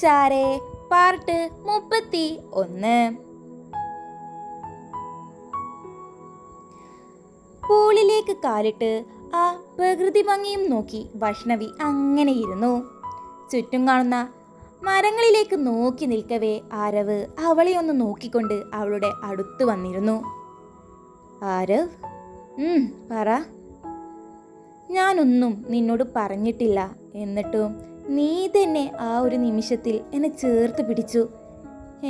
ഉഷാരേ part 31. പൂളിലേക്ക് കാലിട്ട് ആ പ്രകൃതി ഭംഗിയും നോക്കി വൈഷ്ണവി അങ്ങനെയിരുന്നു. ചുറ്റും കാണുന്ന മരങ്ങളിലേക്ക് നോക്കി നിൽക്കവേ ആരവ് അവളെ ഒന്ന് നോക്കിക്കൊണ്ട് അവളുടെ അടുത്ത് വന്നിരുന്നു. ആരവ്, പറ. ഞാനൊന്നും നിന്നോട് പറഞ്ഞിട്ടില്ല, എന്നിട്ടും നീ തന്നെ ആ ഒരു നിമിഷത്തിൽ എന്നെ ചേർത്ത് പിടിച്ചു.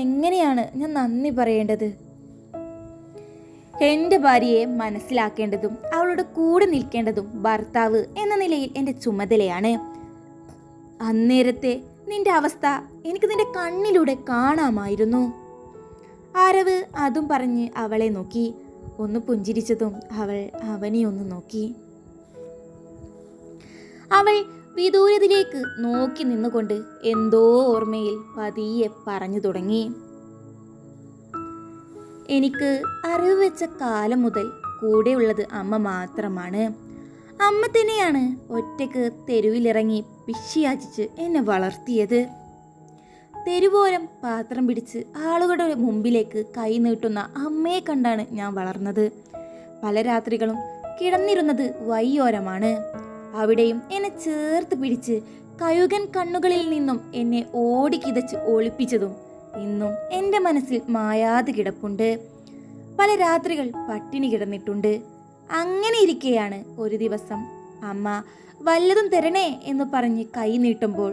എങ്ങനെയാണ് ഞാൻ നന്ദി പറയേണ്ടത്? എൻ്റെ ഭാര്യയെ മനസ്സിലാക്കേണ്ടതും അവളുടെ കൂടെ നിൽക്കേണ്ടതും ഭർത്താവ് എന്ന നിലയിൽ എൻ്റെ ചുമതലയാണ്. അന്നേരത്തെ നിന്റെ അവസ്ഥ എനിക്ക് നിന്റെ കണ്ണിലൂടെ കാണാമായിരുന്നു. ആരവ് അതും പറഞ്ഞ് അവളെ നോക്കി. ഒന്ന് പുഞ്ചിരിച്ചതും അവൾ അവനെ ഒന്ന് നോക്കി. അവൾ വിദൂരത്തിലേക്ക് നോക്കി നിന്നുകൊണ്ട് എന്തോ ഓർമ്മയിൽ പതിയെ പറഞ്ഞു തുടങ്ങി. എനിക്ക് അറിവ് വെച്ച കാലം മുതൽ കൂടെയുള്ളത് അമ്മ മാത്രമാണ്. അമ്മ തന്നെയാണ് ഒറ്റയ്ക്ക് തെരുവിലിറങ്ങി പിശിയാചിച്ച് എന്നെ വളർത്തിയത്. തെരുവോരം പാത്രം പിടിച്ച് ആളുകളുടെ മുമ്പിലേക്ക് കൈ നീട്ടുന്ന അമ്മയെ കണ്ടാണ് ഞാൻ വളർന്നത്. പല രാത്രികളും കിടന്നിരുന്നത് വഴിയോരമാണ്. അവിടെയും എന്നെ ചേർത്ത് പിടിച്ച് കഴുകൻ കണ്ണുകളിൽ നിന്നും എന്നെ ഓടിക്കിതച്ച് ഒളിപ്പിച്ചതും ഇന്നും എൻ്റെ മനസ്സിൽ മായാതെ കിടപ്പുണ്ട്. പല രാത്രികൾ പട്ടിണി കിടന്നിട്ടുണ്ട്. അങ്ങനെ ഇരിക്കെയാണ് ഒരു ദിവസം അമ്മ വല്ലതും തരണേ എന്ന് പറഞ്ഞ് കൈ നീട്ടുമ്പോൾ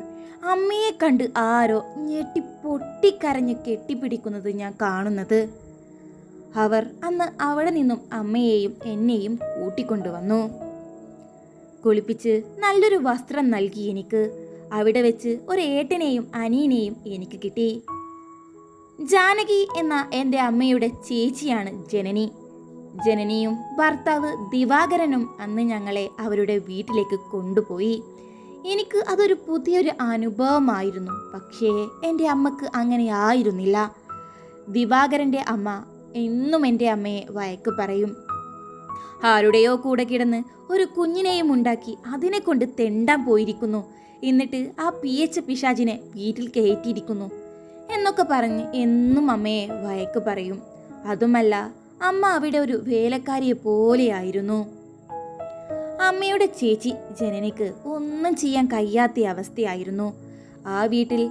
അമ്മയെ കണ്ട് ആരോ ഞെട്ടി പൊട്ടിക്കരഞ്ഞ് കെട്ടിപ്പിടിക്കുന്നത് ഞാൻ കാണുന്നത്. അവർ അന്ന് അവിടെ നിന്നും അമ്മയെയും എന്നെയും കൂട്ടിക്കൊണ്ടുവന്നു. കുളിപ്പിച്ച് നല്ലൊരു വസ്ത്രം നൽകി എനിക്ക്. അവിടെ വെച്ച് ഒരു ഏട്ടനെയും അനിയനെയും എനിക്ക് കിട്ടി. ജാനകി എന്ന എൻ്റെ അമ്മയുടെ ചേച്ചിയാണ് ജനനി. ജനനിയും ഭർത്താവ് ദിവാകരനും അന്ന് ഞങ്ങളെ അവരുടെ വീട്ടിലേക്ക് കൊണ്ടുപോയി. എനിക്ക് അതൊരു പുതിയൊരു അനുഭവമായിരുന്നു. പക്ഷേ എൻ്റെ അമ്മക്ക് അങ്ങനെ ആയിരുന്നില്ല. ദിവാകരൻ്റെ അമ്മ എന്നും എൻ്റെ അമ്മയെ വഴക്ക് പറയും. ആരുടെയോ കൂടെ കിടന്ന് ഒരു കുഞ്ഞിനെയും ഉണ്ടാക്കി അതിനെ കൊണ്ട് തെണ്ടാൻ പോയിരിക്കുന്നു, എന്നിട്ട് ആ പിയച്ച പിശാചിനെ വീട്ടിൽ കയറ്റിയിരിക്കുന്നു എന്നൊക്കെ പറഞ്ഞ് എന്നും അമ്മയെ വഴക്ക് പറയും. അതുമല്ല, അമ്മ അവിടെ ഒരു വേലക്കാരിയെ പോലെയായിരുന്നു. അമ്മയുടെ ചേച്ചി ജനനിക്ക് ഒന്നും ചെയ്യാൻ കഴിയാത്ത അവസ്ഥയായിരുന്നു. ആ വീട്ടിൽ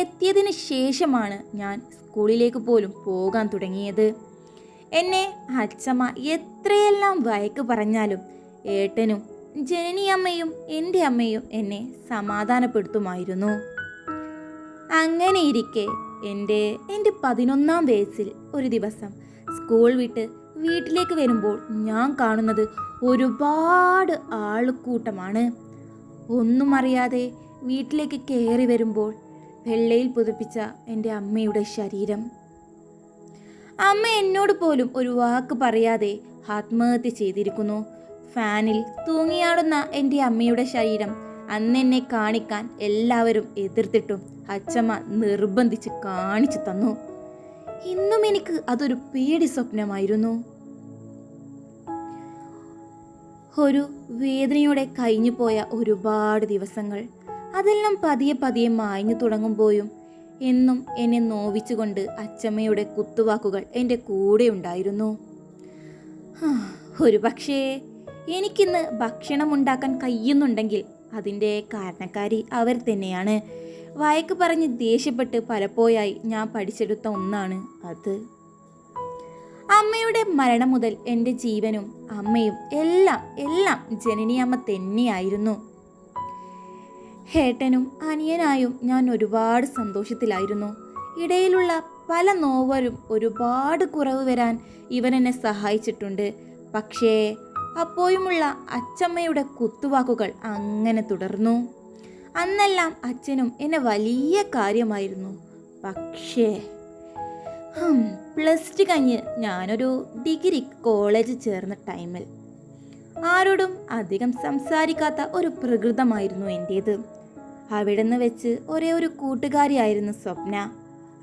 എത്തിയതിന് ശേഷമാണ് ഞാൻ സ്കൂളിലേക്ക് പോലും പോകാൻ തുടങ്ങിയത്. എന്നെ അച്ഛമ്മ എത്രയെല്ലാം വഴക്ക് പറഞ്ഞാലും ഏട്ടനും ജനനി അമ്മയും എൻ്റെ അമ്മയും എന്നെ സമാധാനപ്പെടുത്തുമായിരുന്നു. അങ്ങനെയിരിക്കെ എൻ്റെ 11ാം വയസ്സിൽ ഒരു ദിവസം സ്കൂൾ വിട്ട് വീട്ടിലേക്ക് വരുമ്പോൾ ഞാൻ കാണുന്നത് ഒരുപാട് ആൾക്കൂട്ടമാണ്. ഒന്നും അറിയാതെ വീട്ടിലേക്ക് കയറി വരുമ്പോൾ വെള്ളയിൽ പുതപ്പിച്ച എൻ്റെ അമ്മയുടെ ശരീരം. അമ്മ എന്നോട് പോലും ഒരു വാക്ക് പറയാതെ ആത്മഹത്യ ചെയ്തിരിക്കുന്നു. ഫാനിൽ തൂങ്ങിയാടുന്ന എൻ്റെ അമ്മയുടെ ശരീരം അന്നെന്നെ കാണിക്കാൻ എല്ലാവരും എതിർത്തിട്ടും അച്ഛമ്മ നിർബന്ധിച്ച് കാണിച്ചു തന്നു. ഇന്നും എനിക്ക് അതൊരു പേടി സ്വപ്നമായിരുന്നു. ഒരു വേദനയോടെ കഴിഞ്ഞു പോയ ഒരുപാട് ദിവസങ്ങൾ. അതെല്ലാം പതിയെ പതിയെ മായ്ഞ്ഞു തുടങ്ങുമ്പോഴും എന്നും എന്നെ നോവിച്ചുകൊണ്ട് അച്ചമ്മയുടെ കുത്തുവാക്കുകൾ എൻ്റെ കൂടെ ഉണ്ടായിരുന്നു. ഒരു പക്ഷേ എനിക്കിന്ന് ഭക്ഷണം ഉണ്ടാക്കാൻ കഴിയുന്നുണ്ടെങ്കിൽ അതിൻ്റെ കാരണക്കാരി അവർ തന്നെയാണ്. വഴക്ക് പറഞ്ഞ് ദേഷ്യപ്പെട്ട് പലപ്പോഴായി ഞാൻ പഠിച്ചെടുത്ത ഒന്നാണ് അത്. അമ്മയുടെ മരണം മുതൽ എൻ്റെ ജീവനും അമ്മയും എല്ലാം ജനനിയമ്മ തന്നെയായിരുന്നു. ഏട്ടനും അനിയനായും ഞാൻ ഒരുപാട് സന്തോഷത്തിലായിരുന്നു. ഇടയിലുള്ള പല നോവരും ഒരുപാട് കുറവ് വരാൻ ഇവൻ എന്നെ സഹായിച്ചിട്ടുണ്ട്. പക്ഷേ അപ്പോഴുമുള്ള അച്ചമ്മയുടെ കുത്തുവാക്കുകൾ അങ്ങനെ തുടർന്നു. അന്നെല്ലാം അച്ഛനും എന്നെ വലിയ കാര്യമായിരുന്നു. പക്ഷേ +2 കഴിഞ്ഞ് ഞാനൊരു ഡിഗ്രി കോളേജ് ചേർന്ന ടൈമിൽ ആരോടും അധികം സംസാരിക്കാത്ത ഒരു പ്രകൃതമായിരുന്നു എൻ്റേത്. അവിടെ നിന്ന് വെച്ച് ഒരേ ഒരു കൂട്ടുകാരിയായിരുന്നു സ്വപ്ന.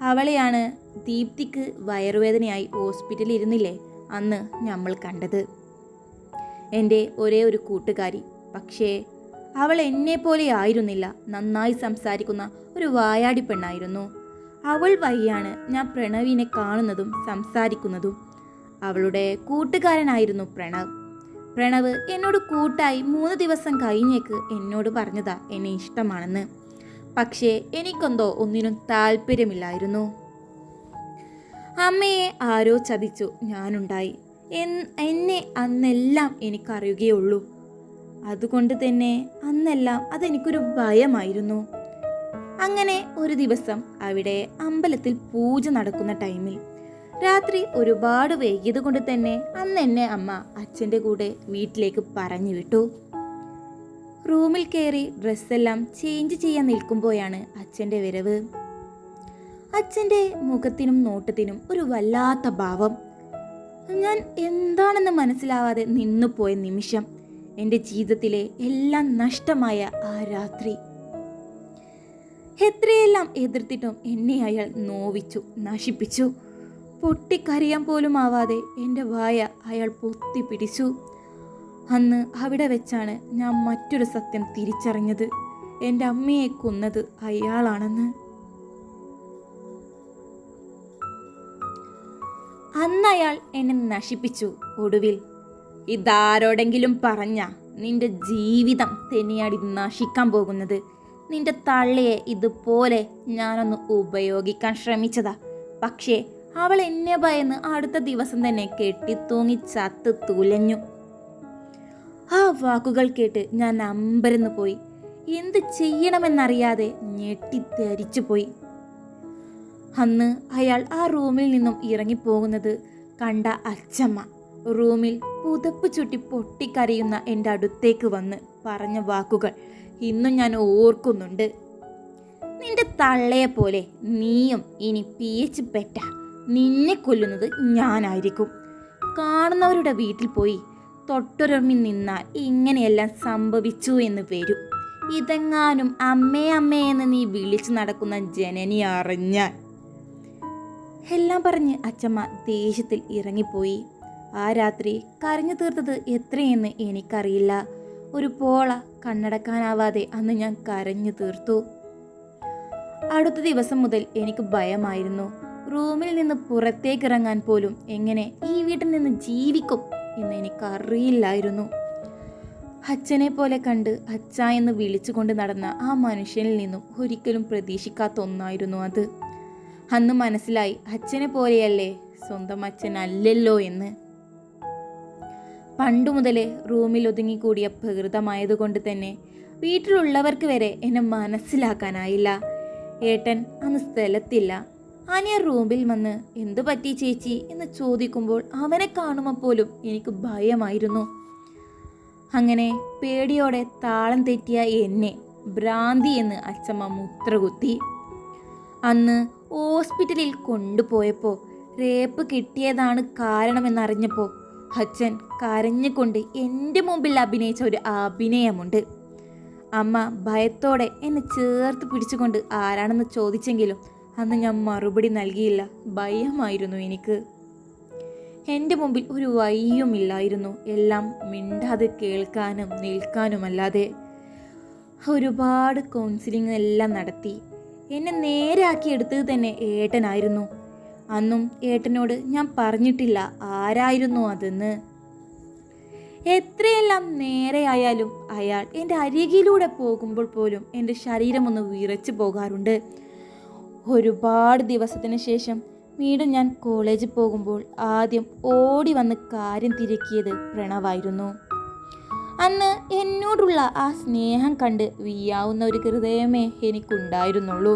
അവളെയാണ് ദീപ്തിക്ക് വയറുവേദനയായി ഹോസ്പിറ്റലിൽ ഇരുന്നില്ലേ അന്ന് നമ്മൾ കണ്ടത്. എൻ്റെ ഒരേ ഒരു കൂട്ടുകാരി. പക്ഷേ അവൾ എന്നെ പോലെ ആയിരുന്നില്ല. നന്നായി സംസാരിക്കുന്ന ഒരു വായാടി പെണ്ണായിരുന്നു. അവൾ വഴിയാണ് ഞാൻ പ്രണവിനെ കാണുന്നതും സംസാരിക്കുന്നതും. അവളുടെ കൂട്ടുകാരനായിരുന്നു പ്രണവ്. പ്രണവ് എന്നോട് കൂട്ടായി 3 ദിവസം കഴിഞ്ഞേക്ക് എന്നോട് പറഞ്ഞതാ എന്നെ ഇഷ്ടമാണെന്ന്. പക്ഷേ എനിക്കെന്തോ ഒന്നിനും താല്പര്യമില്ലായിരുന്നു. അമ്മയെ ആരോ ചതിച്ചു ഞാനുണ്ടായി. എന്നെ അന്നെല്ലാം എനിക്കറിയുകയുള്ളൂ. അതുകൊണ്ട് തന്നെ അന്നെല്ലാം അതെനിക്കൊരു ഭയമായിരുന്നു. അങ്ങനെ ഒരു ദിവസം അവിടെ അമ്പലത്തിൽ പൂജ നടക്കുന്ന ടൈമിൽ രാത്രി ഒരുപാട് വൈകിയത് കൊണ്ട് തന്നെ അന്ന് എന്നെ അമ്മ അച്ഛൻ്റെ കൂടെ വീട്ടിലേക്ക് പറഞ്ഞു വിട്ടു. റൂമിൽ കയറി ഡ്രസ്സെല്ലാം ചേഞ്ച് ചെയ്യാൻ നിൽക്കുമ്പോഴാണ് അച്ഛൻ്റെ വരവ്. അച്ഛൻ്റെ മുഖത്തിനും നോട്ടത്തിനും ഒരു വല്ലാത്ത ഭാവം. ഞാൻ എന്താണെന്ന് മനസ്സിലാവാതെ നിന്നുപോയ നിമിഷം, എൻ്റെ ജീവിതത്തിലെ എല്ലാം നഷ്ടമായ ആ രാത്രി. എത്രയെല്ലാം എതിർത്തിട്ടും എന്നെ അയാൾ നോവിച്ചു, നശിപ്പിച്ചു. പൊട്ടിക്കരയാൻ പോലും ആവാതെ എൻ്റെ വായ അയാൾ പൊത്തിപ്പിടിച്ചു. അന്ന് അവിടെ വെച്ചാണ് ഞാൻ മറ്റൊരു സത്യം തിരിച്ചറിഞ്ഞത്. എൻ്റെ അമ്മയെ കൊന്നത് അയാളാണെന്ന്. അന്ന് അയാൾ എന്നെ നശിപ്പിച്ചു. ഒടുവിൽ ഇതാരോടെങ്കിലും പറഞ്ഞ നിന്റെ ജീവിതം തന്നെയാടി നശിക്കാൻ പോകുന്നത്. നിന്റെ തള്ളയെ ഇതുപോലെ ഞാനൊന്ന് ഉപയോഗിക്കാൻ ശ്രമിച്ചതാ. പക്ഷേ അവൾ എന്നെ ഭയന്ന് അടുത്ത ദിവസം തന്നെ കെട്ടിത്തൂങ്ങി ചത്ത് തുലഞ്ഞു. ആ വാക്കുകൾ കേട്ട് ഞാൻ അമ്പരന്ന് പോയി. എന്ത് ചെയ്യണമെന്നറിയാതെ ഞെട്ടിത്തെരിച്ചു പോയി. അന്ന് അയാൾ ആ റൂമിൽ നിന്നും ഇറങ്ങിപ്പോകുന്നത് കണ്ട അച്ചമ്മ റൂമിൽ പുതപ്പ് ചുറ്റി പൊട്ടിക്കരയുന്ന എൻ്റെ അടുത്തേക്ക് വന്ന് പറഞ്ഞ വാക്കുകൾ ഇന്നും ഞാൻ ഓർക്കുന്നുണ്ട്. നിന്റെ തള്ളയെ പോലെ നീയും ഇനി പിയച്ച് പെറ്റ നിന്നെ കൊല്ലുന്നത് ഞാനായിരിക്കും. കാണുന്നവരുടെ വീട്ടിൽ പോയി തൊട്ടുറമ്മി നിന്നാൽ ഇങ്ങനെയെല്ലാം സംഭവിച്ചു എന്ന് വരും. ഇതെങ്ങാനും അമ്മേ അമ്മേ എന്ന് നീ വിളിച്ചു നടക്കുന്ന ജനനി അറിഞ്ഞാൽ. എല്ലാം പറഞ്ഞ് അച്ചമ്മ ദേഷ്യത്തിൽ ഇറങ്ങിപ്പോയി. ആ രാത്രി കരഞ്ഞു തീർത്തത് എത്രയെന്ന് എനിക്കറിയില്ല. ഒരു പോള കണ്ണടക്കാനാവാതെ അന്ന് ഞാൻ കരഞ്ഞു തീർത്തു. അടുത്ത ദിവസം മുതൽ എനിക്ക് ഭയമായിരുന്നു. റൂമിൽ നിന്ന് പുറത്തേക്കിറങ്ങാൻ പോലും എങ്ങനെ ഈ വീട്ടിൽ നിന്ന് ജീവിക്കും എന്ന് എനിക്കറിയില്ലായിരുന്നു. അച്ഛനെ പോലെ കണ്ട് അച്ഛ എന്ന് വിളിച്ചുകൊണ്ട് നടന്ന ആ മനുഷ്യനിൽ നിന്നും ഒരിക്കലും പ്രതീക്ഷിക്കാത്ത ഒന്നായിരുന്നു അത്. അന്ന് മനസ്സിലായി അച്ഛനെ പോലെയല്ലേ സ്വന്തം അച്ഛനല്ലല്ലോ എന്ന്. പണ്ടു മുതലേ റൂമിൽ ഒതുങ്ങിക്കൂടിയ പ്രകൃതമായതുകൊണ്ട് തന്നെ വീട്ടിലുള്ളവർക്ക് വരെ എന്നെ മനസ്സിലാക്കാനായില്ല. ഏട്ടൻ അന്ന് സ്ഥലത്തില്ല. അനിയ റൂമിൽ വന്ന് എന്തു പറ്റി ചേച്ചി എന്ന് ചോദിക്കുമ്പോൾ അവനെ കാണുമ്പോൾ പോലും എനിക്ക് ഭയമായിരുന്നു. അങ്ങനെ പേടിയോടെ താളം തെറ്റിയ എന്നെ ഭ്രാന്തി എന്ന് അച്ചമ്മ മുദ്രകുത്തി. അന്ന് ഹോസ്പിറ്റലിൽ കൊണ്ടുപോയപ്പോൾ റേപ്പ് കിട്ടിയതാണ് കാരണമെന്നറിഞ്ഞപ്പോൾ അച്ഛൻ കരഞ്ഞുകൊണ്ട് എൻ്റെ മുമ്പിൽ അഭിനയിച്ച ഒരു അഭിനയമുണ്ട്. അമ്മ ഭയത്തോടെ എന്നെ ചേർത്ത് പിടിച്ചുകൊണ്ട് ആരാണെന്ന് ചോദിച്ചെങ്കിലും അന്ന് ഞാൻ മറുപടി നൽകിയില്ല. ഭയമായിരുന്നു എനിക്ക്. എൻ്റെ മുമ്പിൽ ഒരു വഴിയുമില്ലായിരുന്നു. എല്ലാം മിണ്ടാതെ കേൾക്കാനും നിൽക്കാനുമല്ലാതെ. ഒരുപാട് കൗൺസിലിംഗ് എല്ലാം നടത്തി. എന്നെ നേരെയാക്കിയെടുത്തത് തന്നെ ഏട്ടനായിരുന്നു. അന്നും ഏട്ടനോട് ഞാൻ പറഞ്ഞിട്ടില്ല ആരായിരുന്നു അതെന്ന്. എത്രയെല്ലാം നേരെയായാലും അയാൾ എൻ്റെ അരികിലൂടെ പോകുമ്പോൾ പോലും എൻ്റെ ശരീരം ഒന്ന് വിറച്ചു പോകാറുണ്ട്. ഒരുപാട് ദിവസത്തിന് ശേഷം വീണ്ടും ഞാൻ കോളേജിൽ പോകുമ്പോൾ ആദ്യം ഓടി വന്ന് കാര്യം തിരക്കിയത് പ്രണവായിരുന്നു. അന്ന് എന്നോടുള്ള ആ സ്നേഹം കണ്ട് വീയാവുന്ന ഒരു ഹൃദയമേ എനിക്കുണ്ടായിരുന്നുള്ളൂ.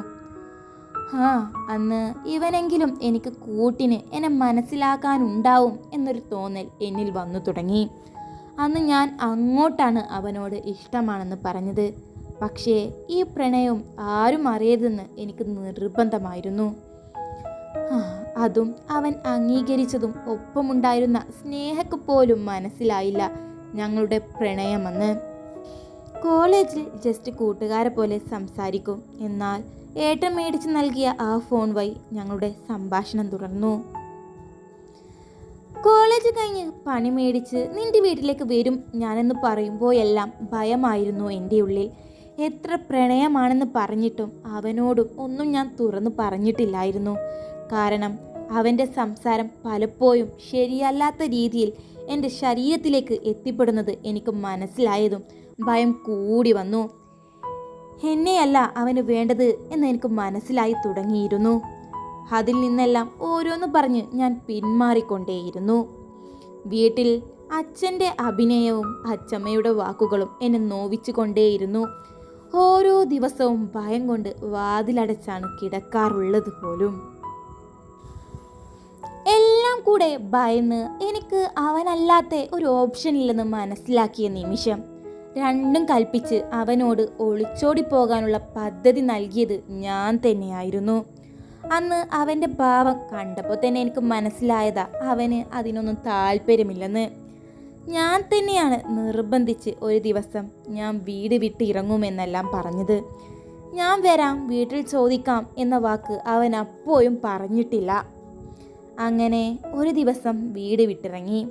അന്ന് ഇവനെങ്കിലും എനിക്ക് കൂട്ടിന് എന്നെ മനസ്സിലാക്കാനുണ്ടാവും എന്നൊരു തോന്നൽ എന്നിൽ വന്നു തുടങ്ങി. അന്ന് ഞാൻ അങ്ങോട്ടാണ് അവനോട് ഇഷ്ടമാണെന്ന് പറഞ്ഞത്. പക്ഷേ ഈ പ്രണയം ആരും അറിയരുതെന്ന് എനിക്ക് നിർബന്ധമായിരുന്നു. അതും അവൻ അംഗീകരിച്ചതും ഒപ്പമുണ്ടായിരുന്ന സ്നേഹക്ക് പോലും മനസ്സിലായില്ല ഞങ്ങളുടെ പ്രണയമെന്ന്. കോളേജിൽ ജസ്റ്റ് കൂട്ടുകാരെ പോലെ സംസാരിക്കും. എന്നാൽ ഏട്ടൻ മേടിച്ച് നൽകിയ ആ ഫോൺ വഴി ഞങ്ങളുടെ സംഭാഷണം തുടർന്നു. കോളേജ് കഴിഞ്ഞ് പണി മേടിച്ച് നിന്റെ വീട്ടിലേക്ക് വരും ഞാനെന്ന് പറയുമ്പോഴെല്ലാം ഭയമായിരുന്നു എൻ്റെ ഉള്ളിൽ. എത്ര പ്രണയമാണെന്ന് പറഞ്ഞിട്ടും അവനോടും ഒന്നും ഞാൻ തുറന്നു പറഞ്ഞിട്ടില്ലായിരുന്നു. കാരണം അവൻ്റെ സംസാരം പലപ്പോഴും ശരിയല്ലാത്ത രീതിയിൽ എൻ്റെ ശരീരത്തിലേക്ക് എത്തിപ്പെടുന്നത് എനിക്ക് മനസ്സിലായതും ഭയം കൂടി വന്നു. എന്നെയല്ല അവന് വേണ്ടത് എന്ന് എനിക്ക് മനസ്സിലായി തുടങ്ങിയിരുന്നു. അതിൽ നിന്നെല്ലാം ഓരോന്ന് പറഞ്ഞ് ഞാൻ പിന്മാറിക്കൊണ്ടേയിരുന്നു. വീട്ടിൽ അച്ഛൻ്റെ അഭിനയവും അച്ഛമ്മയുടെ വാക്കുകളും എന്നെ നോവിച്ചു കൊണ്ടേയിരുന്നു. ഓരോ ദിവസവും ഭയം കൊണ്ട് വാതിലടച്ചാണ് കിടക്കാറുള്ളത് പോലും. എല്ലാം കൂടെ ഭയന്ന് എനിക്ക് അവനല്ലാത്ത ഒരു ഓപ്ഷൻ ഇല്ലെന്ന് മനസ്സിലാക്കിയ നിമിഷം രണ്ടും കൽപ്പിച്ച് അവനോട് ഒളിച്ചോടി പോകാനുള്ള പദ്ധതി നൽകിയത് ഞാൻ തന്നെയായിരുന്നു. അന്ന് അവൻ്റെ ഭാവം കണ്ടപ്പോൾ തന്നെ എനിക്ക് മനസ്സിലായതാ അവന് അതിനൊന്നും താല്പര്യമില്ലെന്ന്. ഞാൻ തന്നെയാണ് നിർബന്ധിച്ച് ഒരു ദിവസം ഞാൻ വീട് വിട്ട് ഇറങ്ങുമെന്നെല്ലാം പറഞ്ഞത്. ഞാൻ വരാം, വീട്ടിൽ ചോദിക്കാം എന്ന വാക്ക് അവൻ അപ്പോഴും പറഞ്ഞിട്ടില്ല. അങ്ങനെ ഒരു ദിവസം വീട് വിട്ടിറങ്ങി.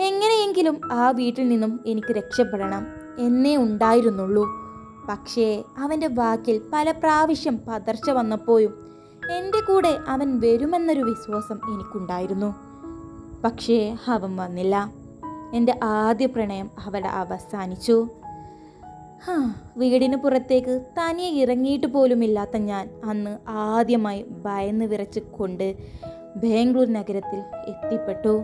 എങ്ങനെയെങ്കിലും ആ വീട്ടിൽ നിന്നും എനിക്ക് രക്ഷപ്പെടണം എന്നേ ഉണ്ടായിരുന്നുള്ളൂ. പക്ഷേ അവൻ്റെ വാക്കിൽ പല പ്രാവശ്യം പതർച്ച വന്നപ്പോഴും എൻ്റെ കൂടെ അവൻ വരുമെന്നൊരു വിശ്വാസം എനിക്കുണ്ടായിരുന്നു. പക്ഷേ അവൻ വന്നില്ല. എൻ്റെ ആദ്യ പ്രണയം അവിടെ അവസാനിച്ചു. വീടിന് പുറത്തേക്ക് തനിയെ ഇറങ്ങിയിട്ട് പോലുമില്ലാത്ത ഞാൻ അന്ന് ആദ്യമായി ഭയന്ന് വിറച്ച് കൊണ്ട് ബാംഗ്ലൂർ നഗരത്തിൽ എത്തിപ്പെട്ടു.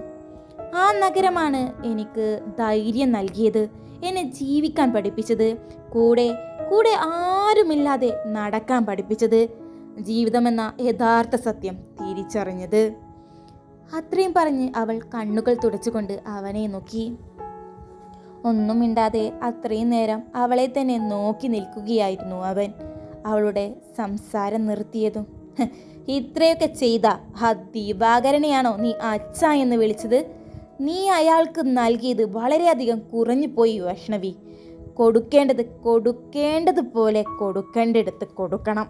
ആ നഗരമാണ് എനിക്ക് ധൈര്യം നൽകിയത്, എന്നെ ജീവിക്കാൻ പഠിപ്പിച്ചത്, കൂടെ കൂടെ ആരുമില്ലാതെ നടക്കാൻ പഠിപ്പിച്ചത്, ജീവിതമെന്ന യഥാർത്ഥ സത്യം തിരിച്ചറിഞ്ഞത്. അത്രയും പറഞ്ഞ് അവൾ കണ്ണുകൾ തുടച്ചുകൊണ്ട് അവനെ നോക്കി. ഒന്നും മിണ്ടാതെ അത്രയും നേരം അവളെ തന്നെ നോക്കി നിൽക്കുകയായിരുന്നു അവൻ. അവളുടെ സംസാരം നിർത്തിയതും, ഇത്രയൊക്കെ ചെയ്ത ആ ദിവാകരനെയാണോ നീ അച്ഛ എന്ന് വിളിച്ചത്? നീ അയാൾക്ക് നൽകിയത് വളരെയധികം കുറഞ്ഞു പോയി വൈഷ്ണവി. കൊടുക്കേണ്ടതുപോലെ കൊടുക്കേണ്ടടുത്ത് കൊടുക്കണം.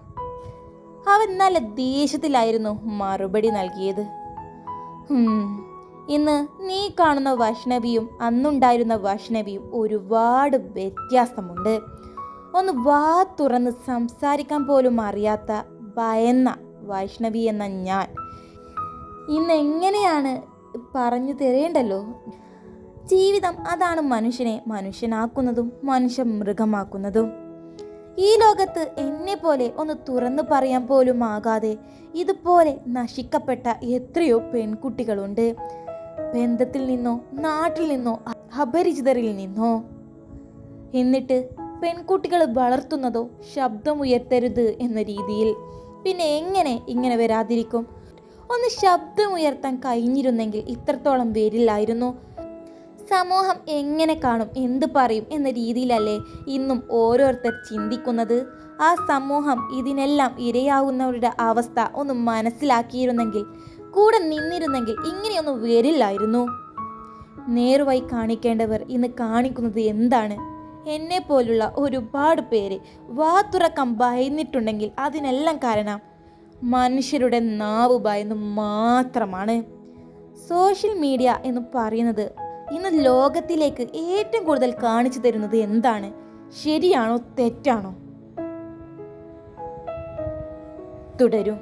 അവൻ നല്ല ദേഷ്യത്തിലായിരുന്നു മറുപടി നൽകിയത്. ഇന്ന് നീ കാണുന്ന വൈഷ്ണവിയും അന്നുണ്ടായിരുന്ന വൈഷ്ണവിയും ഒരുപാട് വ്യത്യാസമുണ്ട്. ഒന്ന് വാ തുറന്ന് സംസാരിക്കാൻ പോലും അറിയാത്ത ഭയന്ന വൈഷ്ണവി എന്ന ഞാൻ ഇന്ന് എങ്ങനെയാണ് പറഞ്ഞു തരേണ്ടല്ലോ. ജീവിതം അതാണ് മനുഷ്യനെ മനുഷ്യനാക്കുന്നതും മനുഷ്യ മൃഗമാക്കുന്നതും. ഈ ലോകത്ത് എന്നെ പോലെ ഒന്ന് തുറന്നു പറയാൻ പോലും ആകാതെ ഇതുപോലെ നശിക്കപ്പെട്ട എത്രയോ പെൺകുട്ടികളുണ്ട്. ബന്ധത്തിൽ നിന്നോ നാട്ടിൽ നിന്നോ അപരിചിതരിൽ നിന്നോ. എന്നിട്ട് പെൺകുട്ടികൾ വളർത്തുന്നതോ ശബ്ദമുയർത്തരുത് എന്ന രീതിയിൽ. പിന്നെ എങ്ങനെ ഇങ്ങനെ വരാതിരിക്കും? ഒന്ന് ശബ്ദമുയർത്താൻ കഴിഞ്ഞിരുന്നെങ്കിൽ ഇത്രത്തോളം വരില്ലായിരുന്നു. സമൂഹം എങ്ങനെ കാണും, എന്ത് പറയും എന്ന രീതിയിലല്ലേ ഇന്നും ഓരോരുത്തർ ചിന്തിക്കുന്നത്. ആ സമൂഹം ഇതിനെല്ലാം ഇരയാവുന്നവരുടെ അവസ്ഥ ഒന്ന് മനസ്സിലാക്കിയിരുന്നെങ്കിൽ, കൂടെ നിന്നിരുന്നെങ്കിൽ ഇങ്ങനെയൊന്നും വരില്ലായിരുന്നു. നേർവഴി കാണിക്കേണ്ടവർ ഇന്ന് കാണിക്കുന്നത് എന്താണ്? എന്നെ പോലുള്ള ഒരുപാട് പേര് വാ തുറക്കാൻ ഭയന്നിട്ടുണ്ടെങ്കിൽ അതിനെല്ലാം കാരണം മനുഷ്യരുടെ നാവ് ഭയന്ന് മാത്രമാണ്. സോഷ്യൽ മീഡിയ എന്ന് പറയുന്നത് ഇന്ന് ലോകത്തിലേക്ക് ഏറ്റവും കൂടുതൽ കാണിച്ചു തരുന്നത് എന്താണ്? ശരിയാണോ തെറ്റാണോ? തുടരും.